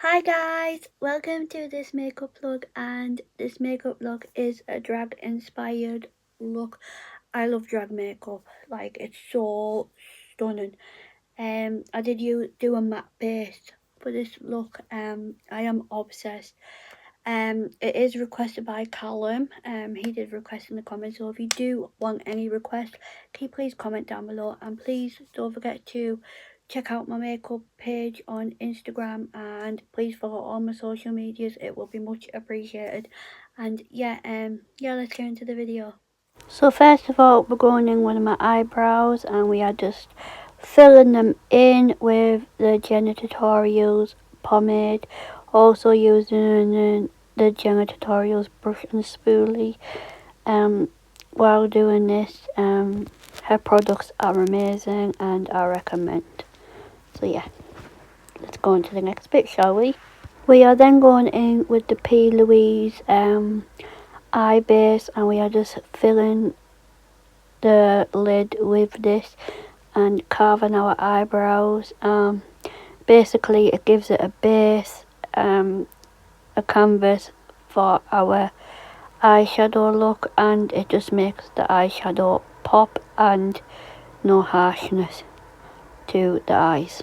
Hi guys, welcome to this makeup look, and this makeup look is a drag inspired look. I love drag makeup, like it's so stunning. I did do a matte base for this look. I am obsessed. It is requested by Callum. He did request in the comments, so if you do want any requests, can you please comment down below, and please don't forget to check out my makeup page on Instagram, and please follow all my social medias. It will be much appreciated. And yeah, let's get into the video. So first of all, we're going in with my eyebrows, and we are just filling them in with the Jenna Tutorials pomade, also using the Jenna Tutorials brush and spoolie. While doing this, her products are amazing and I recommend. So yeah, let's go on to the next bit, shall we? We are then going in with the P. Louise eye base, and we are just filling the lid with this and carving our eyebrows. Basically it gives it a base, a canvas for our eyeshadow look, and it just makes the eyeshadow pop and no harshness to the eyes.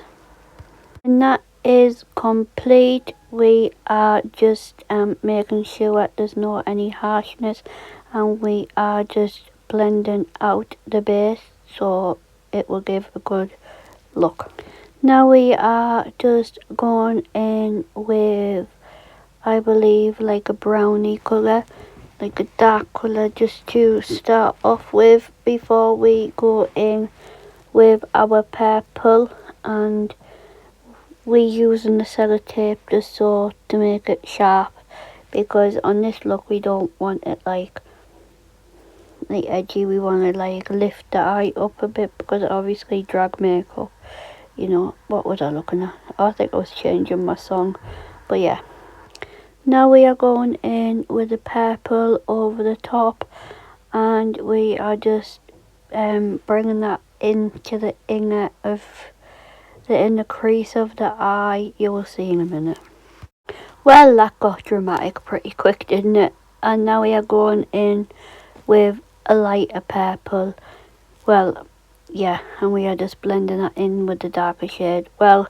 And that is complete. We are just making sure there's no any harshness, and we are just blending out the base so it will give a good look. Now we are just going in with, I believe, like a brownie colour, like a dark colour, just to start off with before we go in with our purple, and we using the sellotape just so to make it sharp, because on this look we don't want it like edgy. We want to like lift the eye up a bit, because obviously drag makeup, you know. What was I looking at? I think I was changing my song, but yeah. Now we are going in with the purple over the top, and we are just bringing that into the inner crease of the eye. You will see in a minute. Well, that got dramatic pretty quick, didn't it? And now we are going in with a lighter purple. Well, yeah, and we are just blending that in with the darker shade. Well,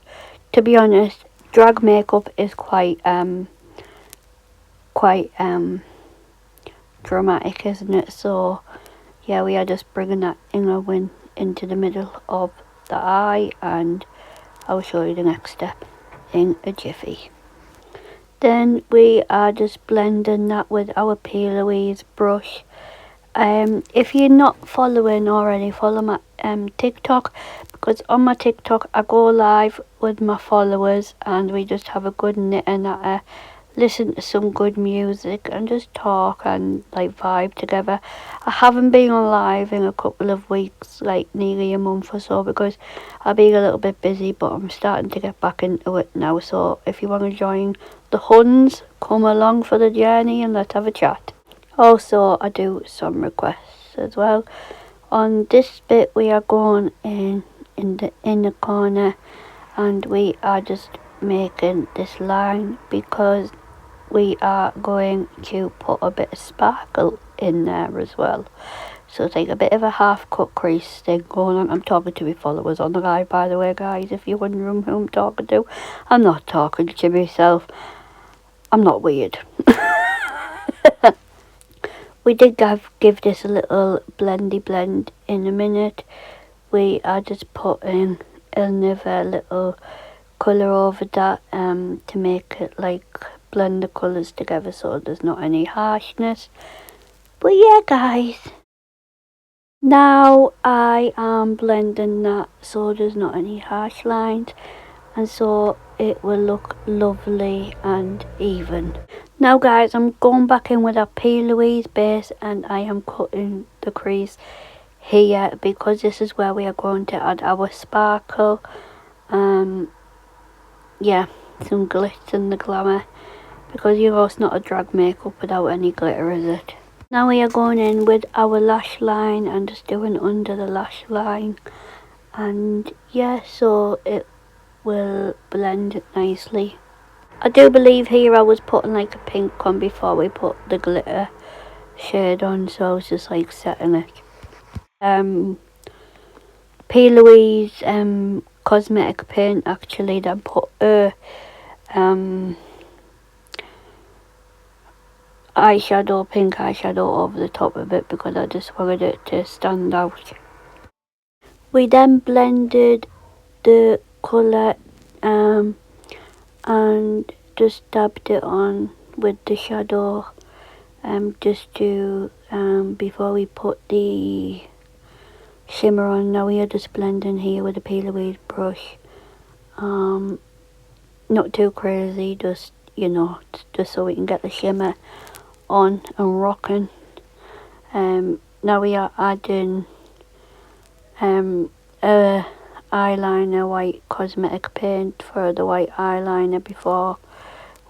to be honest, drag makeup is quite dramatic, isn't it? So yeah, we are just bringing that inner wing into the middle of the eye, and I'll show you the next step in a jiffy. Then we are just blending that with our P. Louise brush. If you're not following already, follow my TikTok, because on my TikTok I go live with my followers and we just have a good knitting at it, listen to some good music and just talk and like vibe together. I haven't been on live in a couple of weeks, like nearly a month or so, because I've been a little bit busy, but I'm starting to get back into it now. So if you want to join the Huns, come along for the journey and let's have a chat. Also, I do some requests as well. On this bit we are going in the inner corner, and we are just making this line because we are going to put a bit of sparkle in there as well. So it's like a bit of a half cut crease thing going on. I'm talking to my followers on the live, by the way, guys, if you're wondering who I'm talking to. I'm not talking to myself. I'm not weird. We did give this a little blendy blend in a minute. We are just putting another little colour over that to make it like blend the colours together so there's not any harshness. But yeah, guys, now I am blending that so there's not any harsh lines, and so it will look lovely and even. Now guys, I'm going back in with a P. Louise base, and I am cutting the crease here because this is where we are going to add our sparkle. Yeah, some glitz and the glamour, because you know it's not a drag makeup without any glitter, is it? Now we are going in with our lash line and just doing under the lash line, and yeah, so it will blend nicely. I do believe here I was putting like a pink on before we put the glitter shade on, so I was just like setting it. P. Louise cosmetic paint actually, then put eyeshadow, pink eyeshadow over the top of it because I just wanted it to stand out. We then blended the colour and just dabbed it on with the shadow just to before we put the shimmer on. Now we are just blending here with a P. Louise brush, not too crazy, just just so we can get the shimmer on and rocking. Now we are adding eyeliner, white cosmetic paint for the white eyeliner before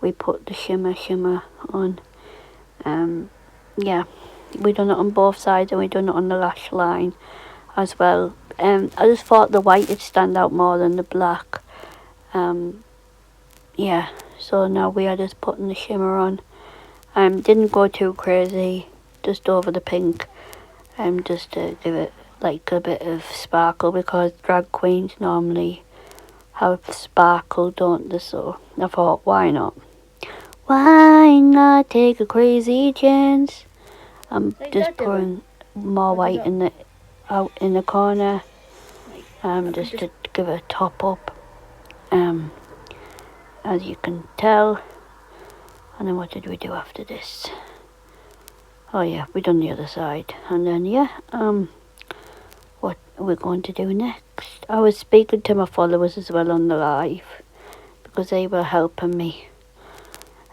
we put the shimmer on. Yeah, we done it on both sides and we done it on the lash line as well. I just thought the white would stand out more than the black. Yeah, so now we are just putting the shimmer on. Didn't go too crazy, just over the pink, just to give it like a bit of sparkle because drag queens normally have sparkle, don't they? So I thought, why not? Why not take a crazy chance? I'm just pouring more white out in the corner, just to give it a top up, as you can tell. And then what did we do after this? Oh yeah, we done the other side, and then what we're going to do next. I was speaking to my followers as well on the live because they were helping me.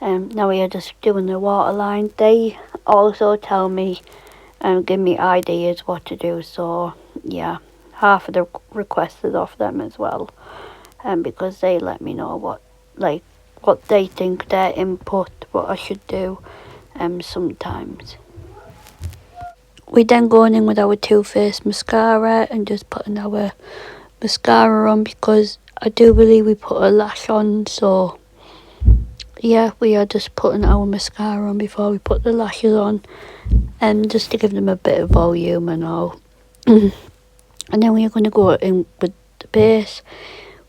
Now we are just doing the waterline. They also tell me give me ideas what to do, so yeah, half of the requests is off them as well, because they let me know what they think, their input, what I should do sometimes. We then going in with our Too Faced mascara and just putting our mascara on because I do believe we put a lash on, so yeah, we are just putting our mascara on before we put the lashes on, and just to give them a bit of volume and all. And then we are going to go in with the base.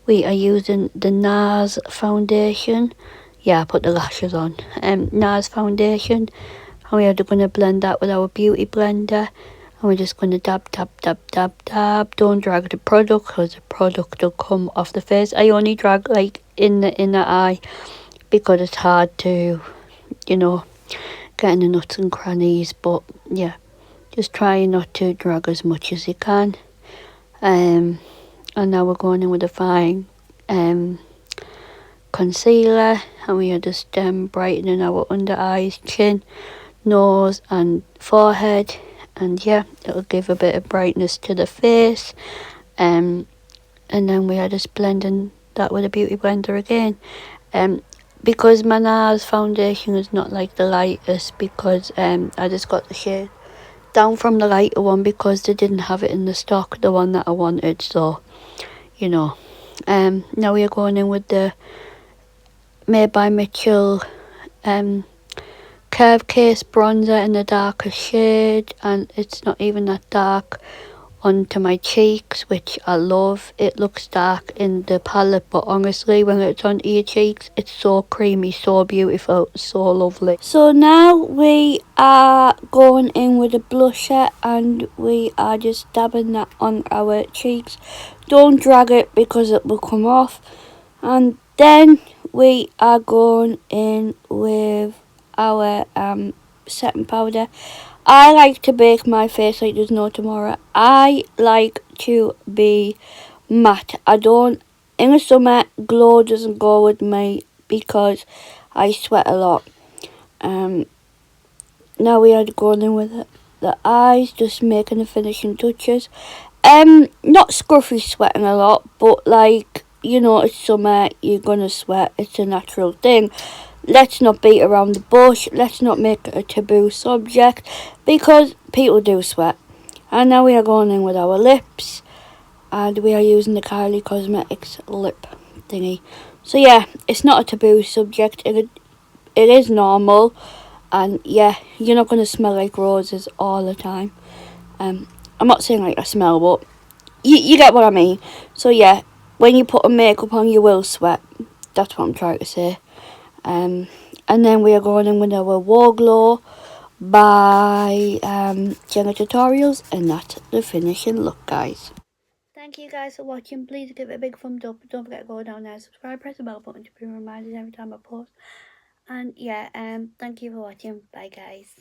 We are using the NARS foundation. Yeah, I put the lashes on. NARS foundation. And we are going to blend that with our beauty blender. And we're just going to dab, dab, dab, dab, dab. Don't drag the product because the product will come off the face. I only drag like in the inner eye because it's hard to, get in the nuts and crannies. But yeah, just try not to drag as much as you can. And now we're going in with a fine concealer, and we are just brightening our under eyes, chin, nose and forehead, and yeah, it'll give a bit of brightness to the face. And then we are just blending that with a beauty blender again. Because my NARS foundation is not like the lightest, because I just got the shade down from the lighter one because they didn't have it in the stock, the one that I wanted, so now we are going in with the Made by Mitchell Curve Case bronzer in the darker shade, and it's not even that dark onto my cheeks, which I love. It looks dark in the palette, but honestly when it's onto your cheeks it's so creamy, so beautiful, so lovely. So now we are going in with a blusher and we are just dabbing that on our cheeks. Don't drag it because it will come off. And then we are going in with our setting powder. I like to bake my face like there's no tomorrow. I like to be matte. In the summer, glow doesn't go with me because I sweat a lot. Now we are going in with the eyes, just making the finishing touches. Not scruffy sweating a lot, but it's summer, you're gonna sweat, it's a natural thing. Let's not beat around the bush, let's not make it a taboo subject, because people do sweat. And now we are going in with our lips, and we are using the Kylie Cosmetics lip thingy. So yeah, it's not a taboo subject. It is normal, and yeah, you're not gonna smell like roses all the time. I'm not saying like I smell, but you get what I mean. So yeah, when you put a makeup on, you will sweat. That's what I'm trying to say. And then we are going in with our War Glow by Jenna Tutorials, and that's the finishing look, guys. Thank you guys for watching. Please give it a big thumbs up. Don't forget to go down there, subscribe, press the bell button to be reminded every time I post. And yeah, thank you for watching. Bye, guys.